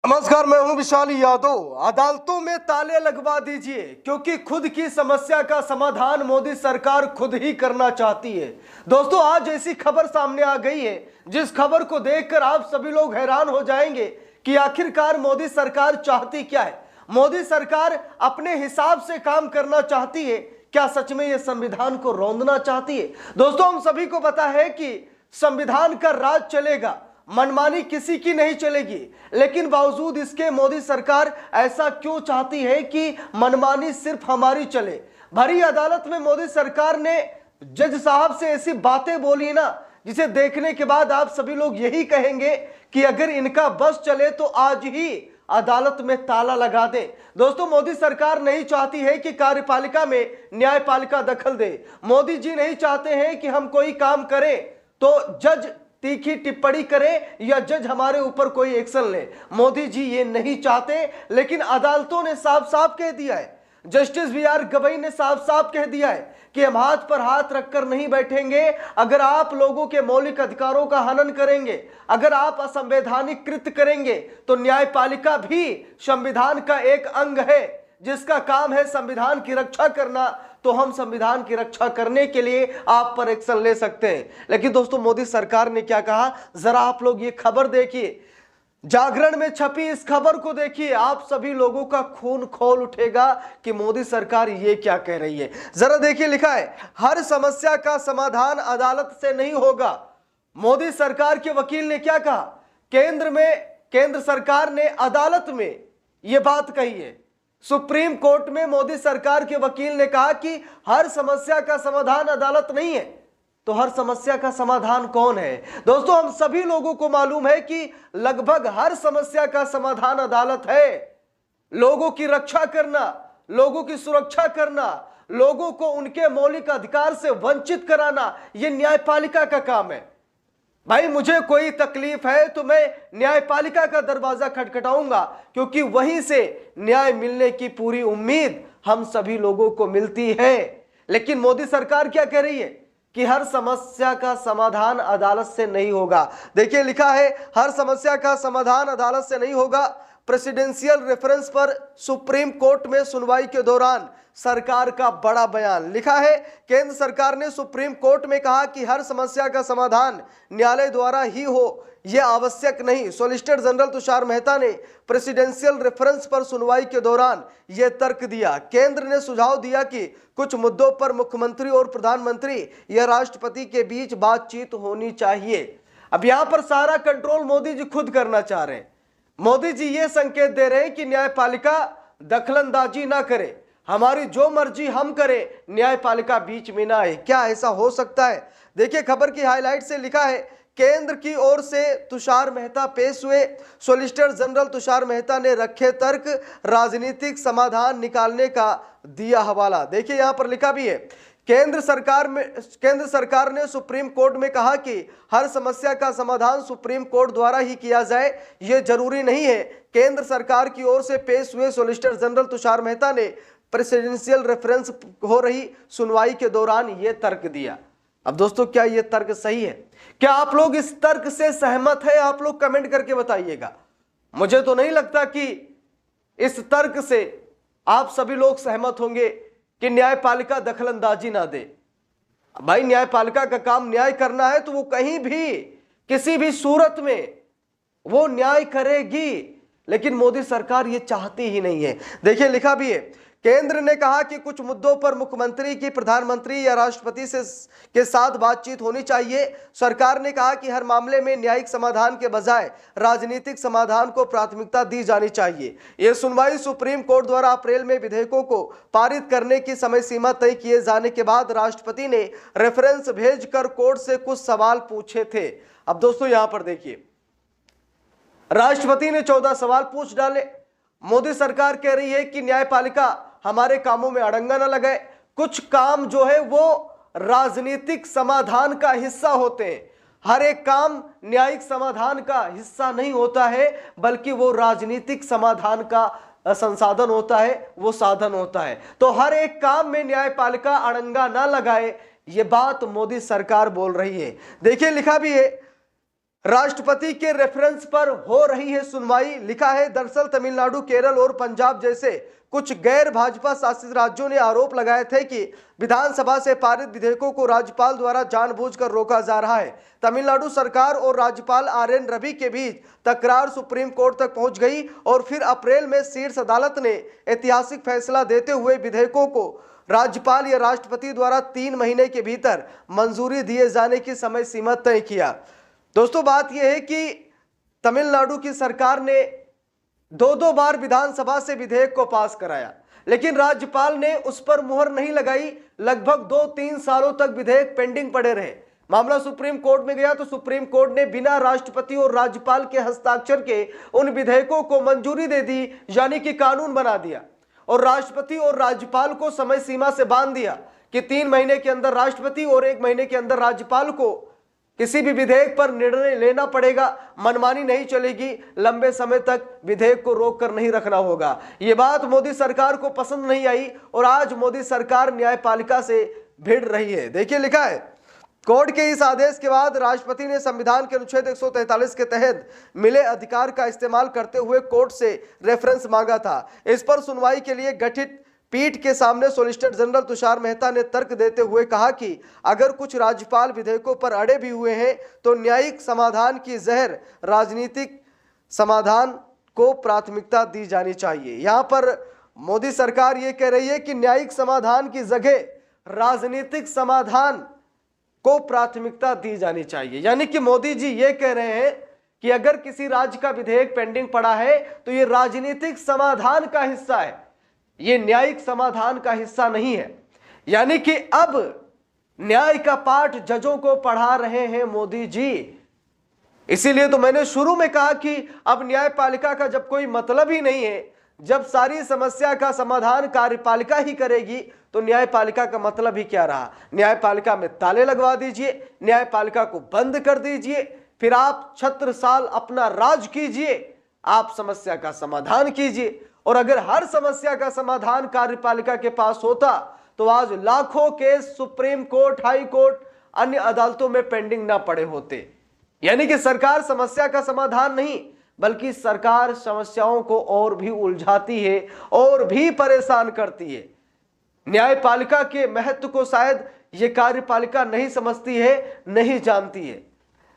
नमस्कार, मैं हूं विशाल यादव। अदालतों में ताले लगवा दीजिए क्योंकि खुद की समस्या का समाधान मोदी सरकार खुद ही करना चाहती है। दोस्तों, आज ऐसी खबर सामने आ गई है जिस खबर को देखकर आप सभी लोग हैरान हो जाएंगे कि आखिरकार मोदी सरकार चाहती क्या है। मोदी सरकार अपने हिसाब से काम करना चाहती है, क्या सच में यह संविधान को रौंदना चाहती है? दोस्तों, हम सभी को पता है कि संविधान का राज चलेगा, मनमानी किसी की नहीं चलेगी, लेकिन बावजूद इसके मोदी सरकार ऐसा क्यों चाहती है कि मनमानी सिर्फ हमारी चले? भरी अदालत में मोदी सरकार ने जज साहब से ऐसी बातें बोली ना, जिसे देखने के बाद आप सभी लोग यही कहेंगे कि अगर इनका बस चले तो आज ही अदालत में ताला लगा दे। दोस्तों, मोदी सरकार नहीं चाहती है कि कार्यपालिका में न्यायपालिका दखल दे। मोदी जी नहीं चाहते हैं कि हम कोई काम करें तो जज तीखी टिप्पणी करे या जज हमारे ऊपर कोई एक्शन ले। मोदी जी ये नहीं चाहते, लेकिन अदालतों ने साफ साफ कह दिया है, जस्टिस बी.आर. गवई ने साफ साफ कह दिया है कि हम हाथ पर हाथ रखकर नहीं बैठेंगे। अगर आप लोगों के मौलिक अधिकारों का हनन करेंगे, अगर आप असंवैधानिक कृत्य करेंगे, तो न्यायपालिका भी संविधान का एक अंग है जिसका काम है संविधान की रक्षा करना। तो हम संविधान की रक्षा करने के लिए आप पर एक्शन ले सकते हैं। लेकिन दोस्तों, मोदी सरकार ने क्या कहा, जरा आप लोग ये खबर देखिए, जागरण में छपी इस खबर को देखिए, आप सभी लोगों का खून खौल उठेगा कि मोदी सरकार ये क्या कह रही है। जरा देखिए, लिखा है, हर समस्या का समाधान अदालत से नहीं होगा। मोदी सरकार के वकील ने क्या कहा, केंद्र सरकार ने अदालत में यह बात कही है। सुप्रीम कोर्ट में मोदी सरकार के वकील ने कहा कि हर समस्या का समाधान अदालत नहीं है। तो हर समस्या का समाधान कौन है? दोस्तों, हम सभी लोगों को मालूम है कि लगभग हर समस्या का समाधान अदालत है। लोगों की रक्षा करना, लोगों की सुरक्षा करना, लोगों को उनके मौलिक अधिकार से वंचित कराना, यह न्यायपालिका का काम है। भाई, मुझे कोई तकलीफ है तो मैं न्यायपालिका का दरवाजा खटखटाऊंगा, क्योंकि वहीं से न्याय मिलने की पूरी उम्मीद हम सभी लोगों को मिलती है। लेकिन मोदी सरकार क्या कह रही है कि हर समस्या का समाधान अदालत से नहीं होगा। देखिए, लिखा है, हर समस्या का समाधान अदालत से नहीं होगा। प्रेसिडेंशियल रेफरेंस पर सुप्रीम कोर्ट में सुनवाई के दौरान सरकार का बड़ा बयान। लिखा है, केंद्र सरकार ने सुप्रीम कोर्ट में कहा कि हर समस्या का समाधान न्यायालय द्वारा ही हो, यह आवश्यक नहीं। सॉलिसिटर जनरल तुषार मेहता ने प्रेसिडेंशियल रेफरेंस पर सुनवाई के दौरान यह तर्क दिया। केंद्र ने सुझाव दिया कि कुछ मुद्दों पर मुख्यमंत्री और प्रधानमंत्री या राष्ट्रपति के बीच बातचीत होनी चाहिए। अब यहां पर सारा कंट्रोल मोदी जी खुद करना चाह रहे हैं। मोदी जी ये संकेत दे रहे हैं कि न्यायपालिका दखलंदाजी ना करे, हमारी जो मर्जी हम करें, न्यायपालिका बीच में ना आए। क्या ऐसा हो सकता है? देखिए, खबर की हाईलाइट से लिखा है, केंद्र की ओर से तुषार मेहता पेश हुए। सॉलिसिटर जनरल तुषार मेहता ने रखे तर्क, राजनीतिक समाधान निकालने का दिया हवाला। देखिए, यहां पर लिखा भी है, केंद्र सरकार ने सुप्रीम कोर्ट में कहा कि हर समस्या का समाधान सुप्रीम कोर्ट द्वारा ही किया जाए, यह जरूरी नहीं है। केंद्र सरकार की ओर से पेश हुए सॉलिसिटर जनरल तुषार मेहता ने प्रेसिडेंशियल रेफरेंस हो रही सुनवाई के दौरान यह तर्क दिया। अब दोस्तों, क्या यह तर्क सही है? क्या आप लोग इस तर्क से सहमत है? आप लोग कमेंट करके बताइएगा। मुझे तो नहीं लगता कि इस तर्क से आप सभी लोग सहमत होंगे कि न्यायपालिका दखलंदाजी ना दे। भाई, न्यायपालिका का काम न्याय करना है तो वो कहीं भी किसी भी सूरत में वो न्याय करेगी, लेकिन मोदी सरकार ये चाहती ही नहीं है। देखिए, लिखा भी है, केंद्र ने कहा कि कुछ मुद्दों पर मुख्यमंत्री की प्रधानमंत्री या राष्ट्रपति के साथ बातचीत होनी चाहिए। सरकार ने कहा कि हर मामले में न्यायिक समाधान के बजाय राजनीतिक समाधान को प्राथमिकता दी जानी चाहिए। यह सुनवाई सुप्रीम कोर्ट द्वारा अप्रैल में विधेयकों को पारित करने की समय सीमा तय किए जाने के बाद राष्ट्रपति ने रेफरेंस भेजकर कोर्ट से कुछ सवाल पूछे थे। अब दोस्तों, यहां पर देखिए, राष्ट्रपति ने 14 सवाल पूछ डाले। मोदी सरकार कह रही है कि न्यायपालिका हमारे कामों में अड़ंगा न लगाए। कुछ काम जो है वो राजनीतिक समाधान का हिस्सा होते हैं। हर एक काम न्यायिक समाधान का हिस्सा नहीं होता है, बल्कि वो राजनीतिक समाधान का संसाधन होता है, वो साधन होता है। तो हर एक काम में न्यायपालिका अड़ंगा ना लगाए, ये बात मोदी सरकार बोल रही है। देखिए, लिखा भी है, राष्ट्रपति के रेफरेंस पर हो रही है सुनवाई। लिखा है, दरअसल तमिलनाडु, केरल और पंजाब जैसे कुछ गैर भाजपा शासित राज्यों ने आरोप लगाए थे कि विधानसभा से पारित विधेयकों को राज्यपाल द्वारा जानबूझकर रोका जा रहा है। तमिलनाडु सरकार और राज्यपाल RN रवि के बीच तकरार सुप्रीम कोर्ट तक पहुंच गई और फिर अप्रैल में शीर्ष अदालत ने ऐतिहासिक फैसला देते हुए विधेयकों को राज्यपाल या राष्ट्रपति द्वारा 3 महीने के भीतर मंजूरी दिए जाने की समय सीमा तय किया। दोस्तों, बात यह है कि तमिलनाडु की सरकार ने 2 बार विधानसभा से विधेयक को पास कराया, लेकिन राज्यपाल ने उस पर मुहर नहीं लगाई। लगभग 2-3 सालों तक विधेयक पेंडिंग पड़े रहे। मामला सुप्रीम कोर्ट में गया तो सुप्रीम कोर्ट ने बिना राष्ट्रपति और राज्यपाल के हस्ताक्षर के उन विधेयकों को मंजूरी दे दी, यानी कि कानून बना दिया, और राष्ट्रपति और राज्यपाल को समय सीमा से बांध दिया कि 3 महीने के अंदर राष्ट्रपति और 1 महीने के अंदर राज्यपाल को किसी भी विधेयक पर निर्णय लेना पड़ेगा। मनमानी नहीं चलेगी, लंबे समय तक विधेयक को रोक कर नहीं रखना होगा। ये बात मोदी सरकार को पसंद नहीं आई और आज मोदी सरकार न्यायपालिका से भिड़ रही है। देखिए, लिखा है, कोर्ट के इस आदेश के बाद राष्ट्रपति ने संविधान के अनुच्छेद 143 के तहत मिले अधिकार का इस्तेमाल करते हुए कोर्ट से रेफरेंस मांगा था। इस पर सुनवाई के लिए गठित पीठ के सामने सॉलिसिटर जनरल तुषार मेहता ने तर्क देते हुए कहा कि अगर कुछ राज्यपाल विधेयकों पर अड़े भी हुए हैं तो न्यायिक समाधान की जगह राजनीतिक समाधान को प्राथमिकता दी जानी चाहिए। यहाँ पर मोदी सरकार ये कह रही है कि न्यायिक समाधान की जगह राजनीतिक समाधान को प्राथमिकता दी जानी चाहिए। यानी कि मोदी जी ये कह रहे हैं कि अगर किसी राज्य का विधेयक पेंडिंग पड़ा है तो ये राजनीतिक समाधान का हिस्सा है, ये न्यायिक समाधान का हिस्सा नहीं है। यानी कि अब न्याय का पाठ जजों को पढ़ा रहे हैं मोदी जी। इसीलिए तो मैंने शुरू में कहा कि अब न्यायपालिका का जब कोई मतलब ही नहीं है, जब सारी समस्या का समाधान कार्यपालिका ही करेगी, तो न्यायपालिका का मतलब ही क्या रहा। न्यायपालिका में ताले लगवा दीजिए, न्यायपालिका को बंद कर दीजिए, फिर आप 76 साल अपना राज कीजिए, आप समस्या का समाधान कीजिए। और अगर हर समस्या का समाधान कार्यपालिका के पास होता तो आज लाखों case supreme court, high court, अन्य अदालतों में पेंडिंग ना पड़े होते। यानी कि सरकार समस्या का समाधान नहीं, बल्कि सरकार समस्याओं को और भी उलझाती है और भी परेशान करती है। न्यायपालिका के महत्व को शायद ये कार्यपालिका नहीं समझती है, नहीं जानती है।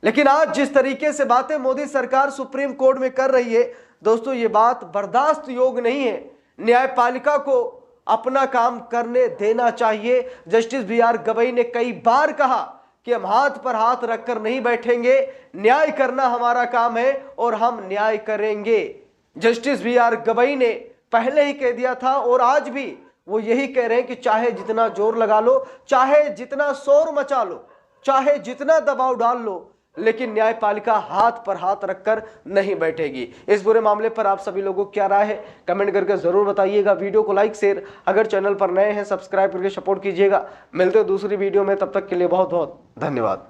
लेकिन आज जिस तरीके से बातें मोदी सरकार सुप्रीम कोर्ट में कर रही है, दोस्तों, ये बात बर्दाश्त योग्य नहीं है। न्यायपालिका को अपना काम करने देना चाहिए। जस्टिस BR गवई ने कई बार कहा कि हम हाथ पर हाथ रखकर नहीं बैठेंगे, न्याय करना हमारा काम है और हम न्याय करेंगे। जस्टिस BR गवई ने पहले ही कह दिया था और आज भी वो यही कह रहे हैं कि चाहे जितना जोर लगा लो, चाहे जितना शोर मचा लो, चाहे जितना दबाव डाल लो, लेकिन न्यायपालिका हाथ पर हाथ रखकर नहीं बैठेगी। इस बुरे मामले पर आप सभी लोगों की क्या राय है, कमेंट करके जरूर बताइएगा। वीडियो को लाइक, शेयर, अगर चैनल पर नए हैं सब्सक्राइब करके सपोर्ट कीजिएगा। मिलते हैं दूसरी वीडियो में, तब तक के लिए बहुत बहुत धन्यवाद।